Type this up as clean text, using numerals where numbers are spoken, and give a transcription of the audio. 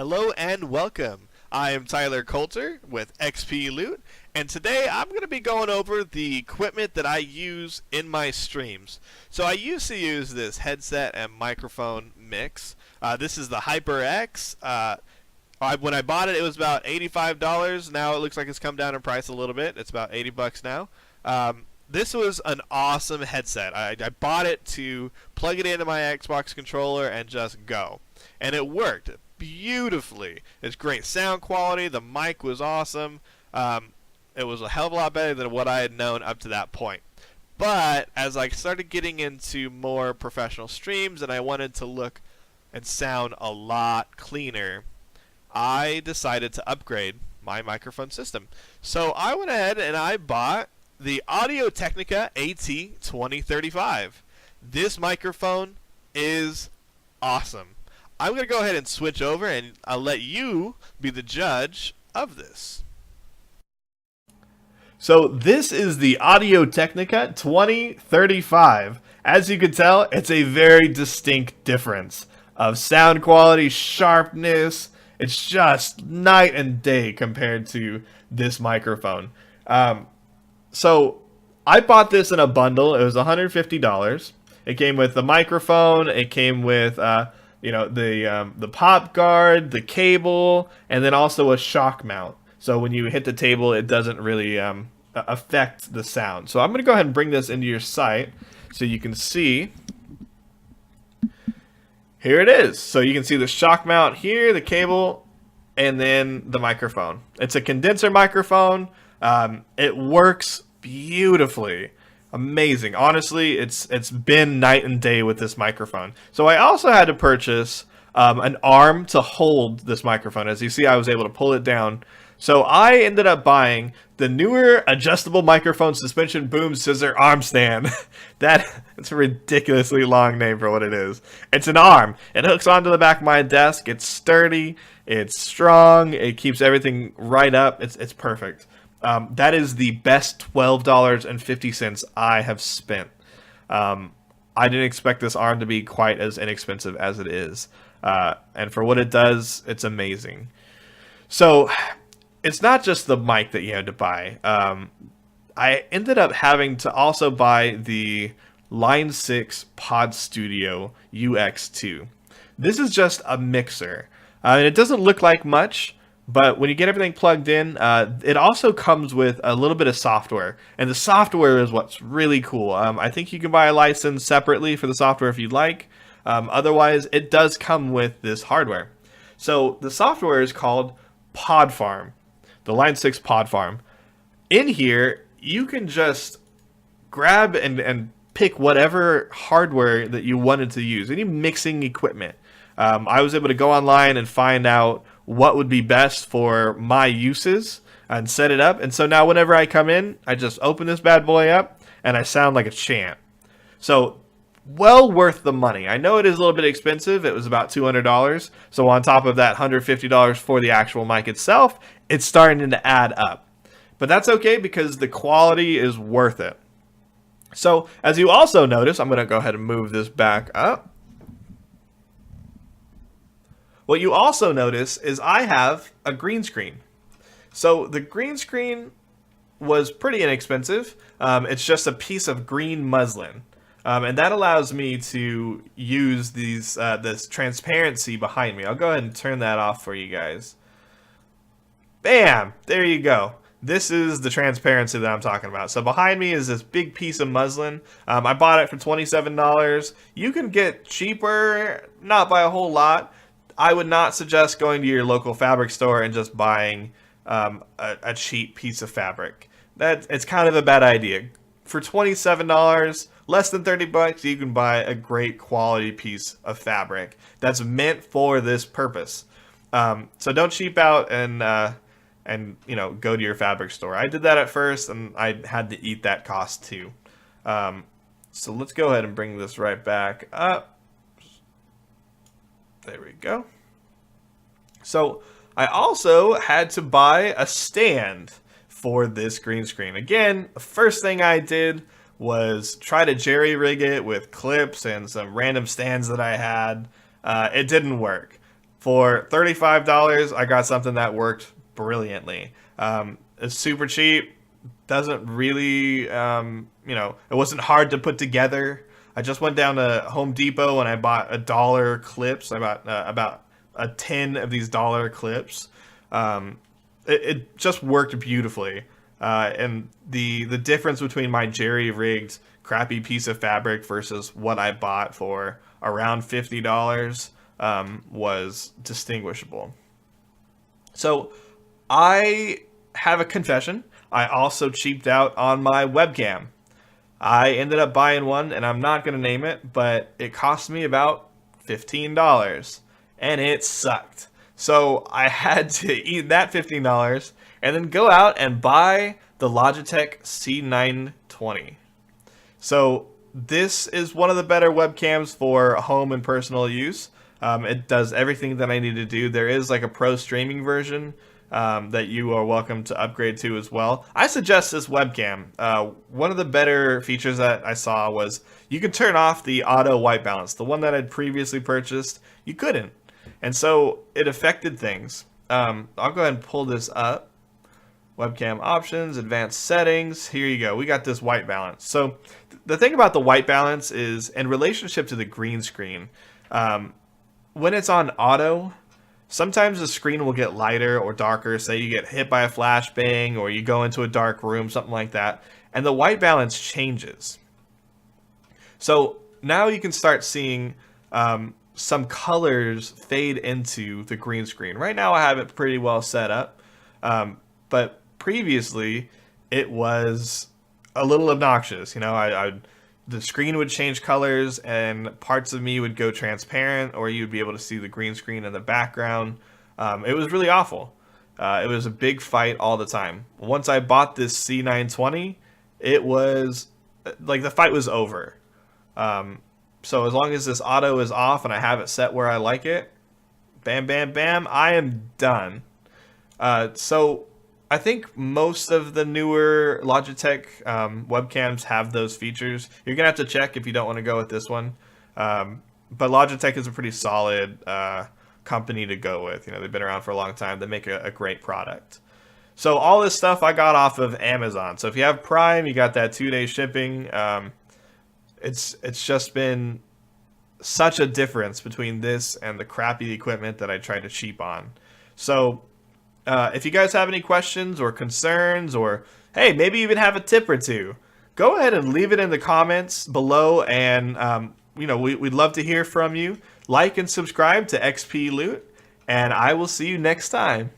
Hello and welcome. I am Tyler Coulter with XPLoot, and today I'm going to be going over the equipment that I use in my streams. So I used to use this headset and microphone mix. This is the HyperX. When I bought it, it was about $85. Now it looks like it's come down in price a little bit. It's about $80 now. This was an awesome headset. I bought it to plug it into my Xbox controller and just go. And it worked beautifully. It's great sound quality. The mic was awesome. It was a hell of a lot better than what I had known up to that point. But as I started getting into more professional streams and I wanted to look and sound a lot cleaner, I decided to upgrade my microphone system. So I went ahead and I bought the Audio-Technica AT2035. This microphone is awesome. I'm going to go ahead and switch over and I'll let you be the judge of this. So this is the Audio-Technica 2035. As you can tell, it's a very distinct difference of sound quality, sharpness. It's just night and day compared to this microphone. So I bought this in a bundle. It was $150. It came with the microphone. It came with the pop guard, the cable, and then also a shock mount. So when you hit the table, it doesn't really affect the sound. So I'm going to go ahead and bring this into your site so you can see. Here it is. So you can see the shock mount here, the cable, and then the microphone. It's a condenser microphone. It works beautifully. Amazing. Honestly, it's been night and day with this microphone. So I also had to purchase an arm to hold this microphone. As you see, I was able to pull it down. So I ended up buying the NEEWER adjustable microphone suspension boom scissor arm stand. It's a ridiculously long name for what it is. It's an arm. It hooks onto the back of my desk. It's sturdy. It's strong. It keeps everything right up. It's perfect. That is the best $12.50 I have spent. I didn't expect this arm to be quite as inexpensive as it is. And for what it does, it's amazing. So it's not just the mic that you had to buy. I ended up having to also buy the Line 6 POD Studio UX2. This is just a mixer. It doesn't look like much, but when you get everything plugged in, it also comes with a little bit of software. And the software is what's really cool. I think you can buy a license separately for the software if you'd like. Otherwise, it does come with this hardware. So the software is called Pod Farm, the Line 6 Pod Farm. In here, you can just grab and pick whatever hardware that you wanted to use, any mixing equipment. I was able to go online and find out what would be best for my uses and set it up. And so now whenever I come in, I just open this bad boy up and I sound like a champ. So well worth the money. I know it is a little bit expensive. It was about $200. So on top of that $150 for the actual mic itself, it's starting to add up. But that's okay because the quality is worth it. So as you also notice, I'm going to go ahead and move this back up. What you also notice is I have a green screen. So the green screen was pretty inexpensive. It's just a piece of green muslin. And that allows me to use this transparency behind me. I'll go ahead and turn that off for you guys. Bam! There you go. This is the transparency that I'm talking about. So behind me is this big piece of muslin. I bought it for $27. You can get cheaper, not by a whole lot. I would not suggest going to your local fabric store and just buying a cheap piece of fabric. It's kind of a bad idea. For $27, less than $30, you can buy a great quality piece of fabric that's meant for this purpose. So don't cheap out and go to your fabric store. I did that at first, and I had to eat that cost too. So let's go ahead and bring this right back up. There we go. So I also had to buy a stand for this green screen. Again, the first thing I did was try to jerry rig it with clips and some random stands that I had. It didn't work. For $35, I got something that worked brilliantly. It's super cheap. Doesn't really, it wasn't hard to put together. I just went down to Home Depot and I bought $1 clips. I bought about a 10 of these dollar clips. It just worked beautifully. And the difference between my jerry-rigged crappy piece of fabric versus what I bought for around $50 was distinguishable. So I have a confession. I also cheaped out on my webcam. I ended up buying one, and I'm not going to name it, but it cost me about $15, and it sucked. So I had to eat that $15 and then go out and buy the Logitech C920. So this is one of the better webcams for home and personal use. It does everything that I need to do. There is like a pro streaming version that you are welcome to upgrade to as well. I suggest this webcam. One of the better features that I saw was you can turn off the auto white balance. The one that I'd previously purchased, you couldn't. And so it affected things. I'll go ahead and pull this up. Webcam options, advanced settings. Here you go. We got this white balance. So the thing about the white balance is in relationship to the green screen, when it's on auto, sometimes the screen will get lighter or darker. Say you get hit by a flashbang or you go into a dark room, something like that, and the white balance changes. So now you can start seeing some colors fade into the green screen. Right now I have it pretty well set up, but previously it was a little obnoxious. The screen would change colors and parts of me would go transparent, or you'd be able to see the green screen in the background. It was really awful. It was a big fight all the time. Once I bought this C920, it was like the fight was over. So as long as this auto is off and I have it set where I like it, bam, bam, bam, I am done. So I think most of the newer Logitech webcams have those features. You're going to have to check if you don't want to go with this one. But Logitech is a pretty solid company to go with. They've been around for a long time. They make a great product. So all this stuff I got off of Amazon. So if you have Prime, you got that 2-day shipping. It's just been such a difference between this and the crappy equipment that I tried to cheap on. So if you guys have any questions or concerns, or hey, maybe even have a tip or two, go ahead and leave it in the comments below, and we'd love to hear from you. Like and subscribe to XPLoot, and I will see you next time.